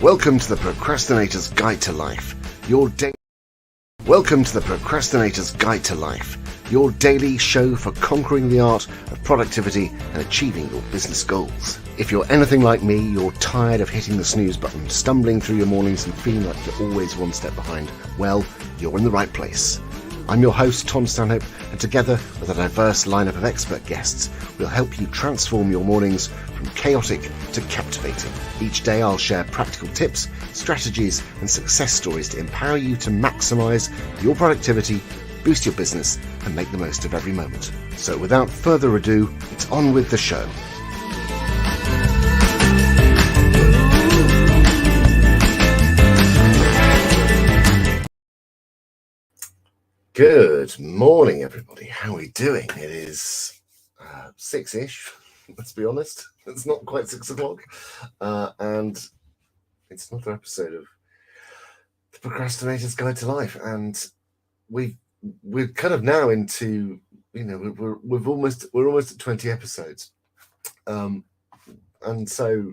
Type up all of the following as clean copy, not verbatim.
Welcome to the Procrastinator's Guide to Life, Welcome to the Procrastinator's Guide to Life, your daily show for conquering the art of productivity and achieving your business goals. If you're anything like me, you're tired of hitting the snooze button, stumbling through your mornings and feeling like you're always one step behind, well, you're in the right place. I'm your host, Tom Stanhope, and together with a diverse lineup of expert guests, we'll help you transform your mornings from chaotic to captivating. Each day I'll share practical tips, strategies, and success stories to empower you to maximize your productivity, boost your business, and make the most of every moment. So without further ado, it's on with the show. Good morning, everybody. How are we doing? It is 6-ish, let's be honest. It's not quite 6 o'clock. And it's another episode of the Procrastinator's Guide to Life. And we're kind of now into, we're almost at 20 episodes. And so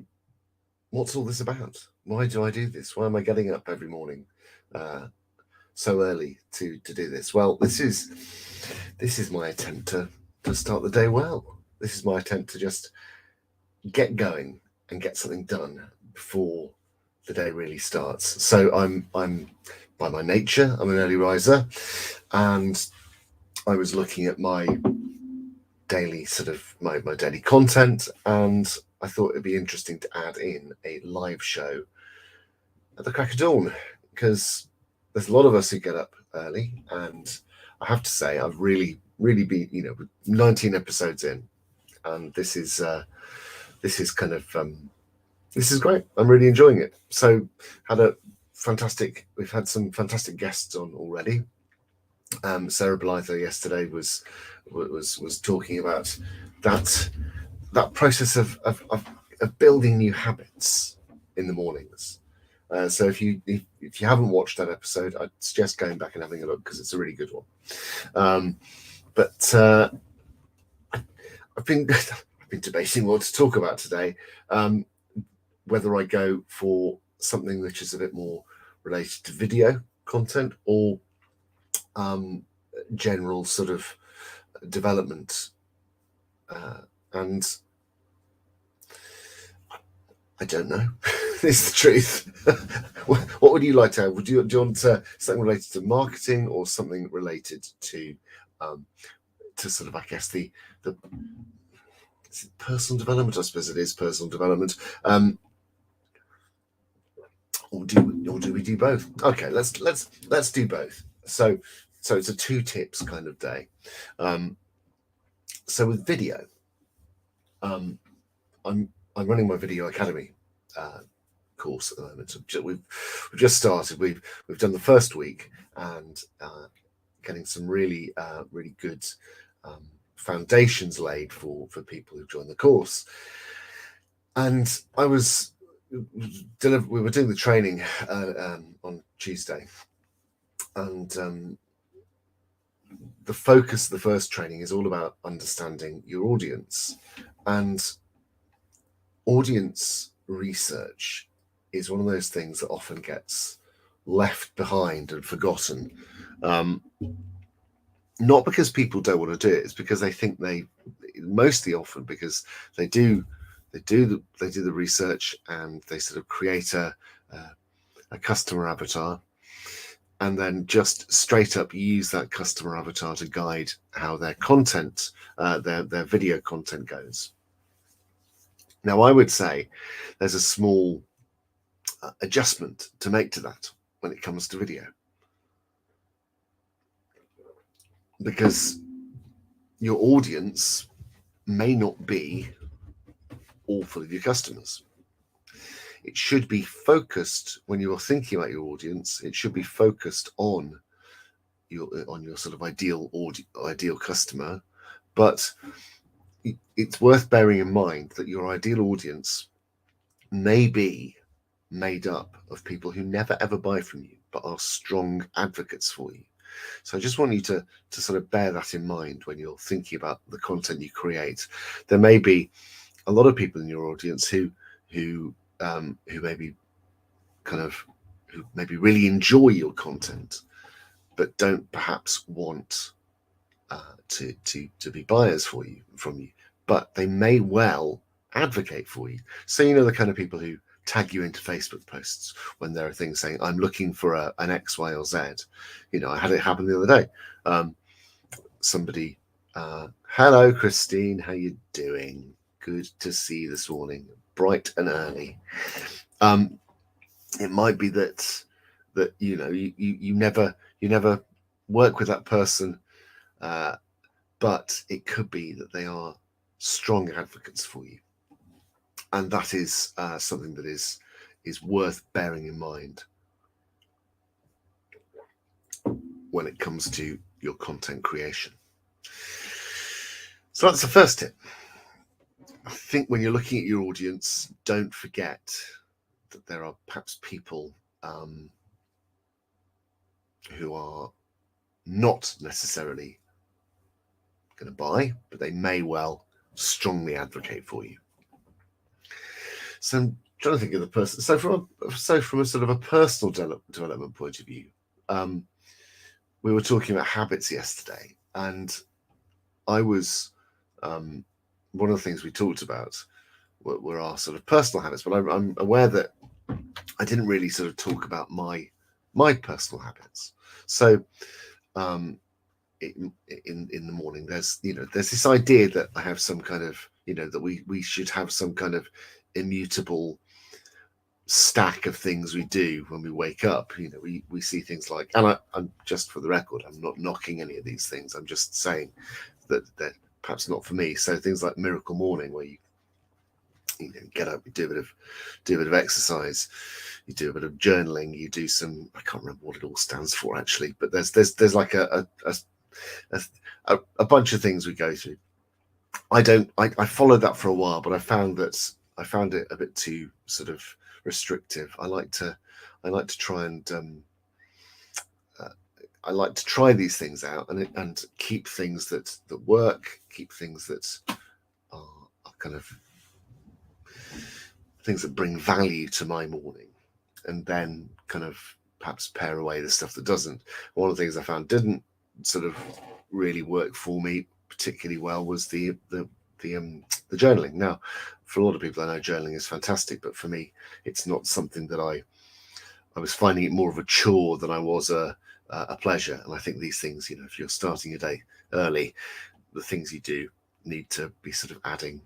what's all this about? Why do I do this? Why am I getting up every morning so early to do this? Well, this is my attempt to start the day well. This is my attempt to just get going and get something done before the day really starts. So I'm by my nature, I'm an early riser, and I was looking at my daily my daily content, and I thought it'd be interesting to add in a live show at the crack of dawn, because there's a lot of us who get up early, and I have to say I've really been, 19 episodes in, and this is great. I'm really enjoying it. So we've had some fantastic guests on already. Sarah Blyther yesterday was talking about that process of building new habits in the mornings. So if you haven't watched that episode, I'd suggest going back and having a look, because it's a really good one. But I've been debating what to talk about today, whether I go for something which is a bit more related to video content or general sort of development, and I don't know. It's the truth. What would you like to have? Do you want something related to marketing, or something related to sort of, I guess, the is it personal development? I suppose it is personal development. Or do we do both? Okay, let's do both. So it's a 2 tips kind of day. So with video, I'm running my Video Academy course at the moment. So we've just started. We've done the first week, and getting some really good foundations laid for people who join the course. And we were doing the training on Tuesday, and the focus of the first training is all about understanding your audience. And audience research is one of those things that often gets left behind and forgotten. Not because people don't want to do it, it's because they think mostly often because they do the research, and they sort of create a customer avatar, and then just straight up use that customer avatar to guide how their content, their video content goes. Now, I would say there's a small adjustment to make to that when it comes to video, because your audience may not be all full of your customers. It should be focused, when you're thinking about your audience, it should be focused on your sort of ideal customer. But it's worth bearing in mind that your ideal audience may be made up of people who never ever buy from you, but are strong advocates for you. So I just want you to sort of bear that in mind when you're thinking about the content you create. There may be a lot of people in your audience who maybe who maybe really enjoy your content, but don't perhaps want to be buyers from you, but they may well advocate for you. So the kind of people who tag you into Facebook posts when there are things saying, I'm looking for an X, Y, or Z. I had it happen the other day. Somebody, hello, Christine, how you doing? Good to see you this morning, bright and early. It might be that you never work with that person, but it could be that they are strong advocates for you, and that is something that is worth bearing in mind when it comes to your content creation. So that's the first tip. I think when you're looking at your audience, don't forget that there are perhaps people who are not necessarily going to buy, but they may well strongly advocate for you. So I'm trying to think of the person. So from a sort of a personal development point of view, we were talking about habits yesterday, and I was one of the things we talked about were our sort of personal habits, but I'm aware that I didn't really sort of talk about my personal habits. So in the morning, there's this idea that I have some kind of that we should have some kind of immutable stack of things we do when we wake up. We see things like, and I'm just for the record, I'm not knocking any of these things. I'm just saying that they're perhaps not for me. So things like Miracle Morning, where you get up, you do a bit of exercise, you do a bit of journaling, you do some, I can't remember what it all stands for actually, but there's like a bunch of things we go through. I followed that for a while, but I found it a bit too sort of restrictive. I like to try and I like to try these things out and keep things that work, keep things that are kind of things that bring value to my morning, and then kind of perhaps pare away the stuff that doesn't. One of the things I found didn't sort of really work for me particularly well was the journaling. Now, for a lot of people, I know journaling is fantastic, but for me, it's not something that I was finding it more of a chore than I was a pleasure. And I think these things, if you're starting your day early, the things you do need to be sort of adding.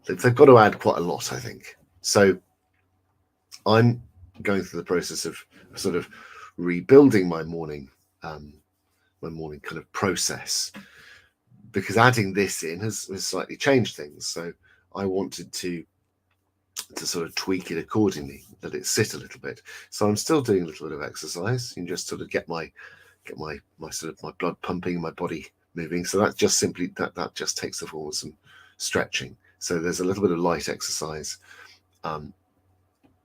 They've got to add quite a lot, I think. So I'm going through the process of sort of rebuilding my morning kind of process, because adding this in has slightly changed things. So I wanted to sort of tweak it accordingly, let it sit a little bit. So I'm still doing a little bit of exercise and just sort of get my sort of my blood pumping, my body moving. So that just simply that just takes the form of some stretching. So there's a little bit of light exercise, a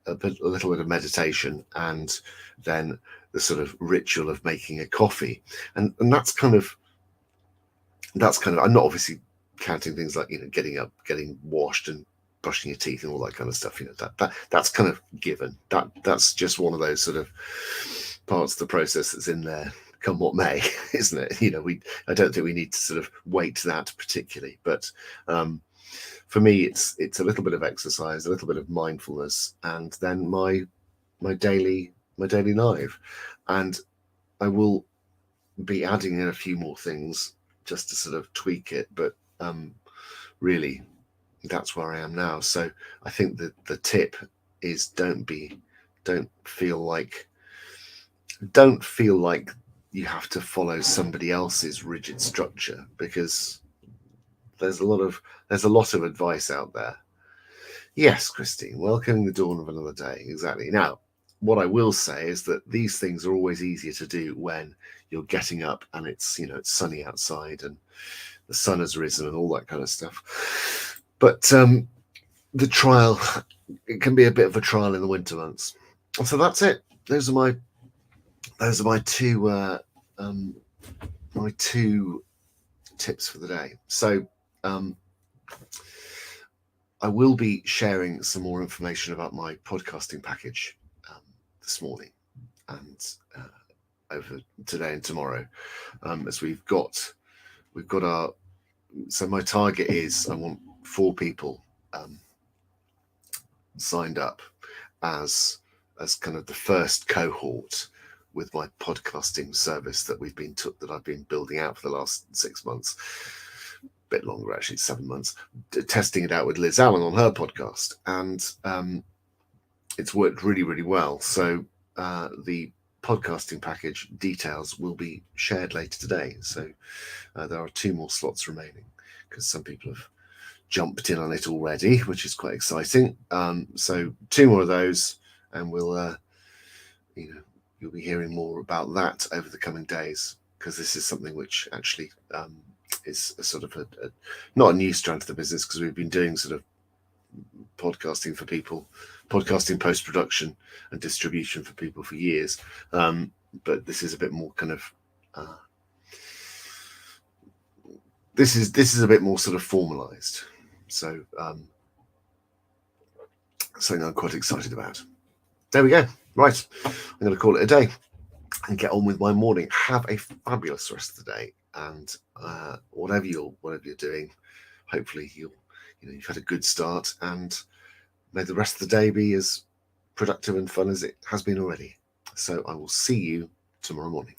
little bit of meditation, and then the sort of ritual of making a coffee. And that's kind of I'm not obviously counting things like getting up, getting washed, and brushing your teeth and all that kind of stuff. That's kind of given. That's just one of those sort of parts of the process that's in there, come what may, isn't it? I don't think we need to sort of weight that particularly, but for me, it's a little bit of exercise, a little bit of mindfulness, and then my daily life. And I will be adding in a few more things just to sort of tweak it, but really that's where I am now. So I think that the tip is don't feel like you have to follow somebody else's rigid structure, because there's a lot of advice out there. Yes, Christine, welcoming the dawn of another day. Exactly. Now, what I will say is that these things are always easier to do when you're getting up and it's sunny outside and the sun has risen and all that kind of stuff. But the trial, it can be a bit of a trial in the winter months. So that's it. Those are my two tips for the day. So I will be sharing some more information about my podcasting package this morning and over today and tomorrow, as we've got our. So my target is I want 4 people signed up as kind of the first cohort with my podcasting service that I've been building out for the last 6 months, a bit longer actually, 7 months, testing it out with Liz Allen on her podcast, and it's worked really, really well. So the podcasting package details will be shared later today. So there are 2 more slots remaining because some people have jumped in on it already, which is quite exciting. So 2 more of those, and we'll, you'll be hearing more about that over the coming days, because this is something which actually is a sort of not a new strand to the business, because we've been doing sort of podcasting for people, podcasting post-production and distribution for people for years. But this is a bit more kind of this is a bit more sort of formalized. So something I'm quite excited about. There we go. Right, I'm going to call it a day and get on with my morning. Have a fabulous rest of the day, and whatever you're doing, hopefully you've had a good start, and may the rest of the day be as productive and fun as it has been already. So I will see you tomorrow morning.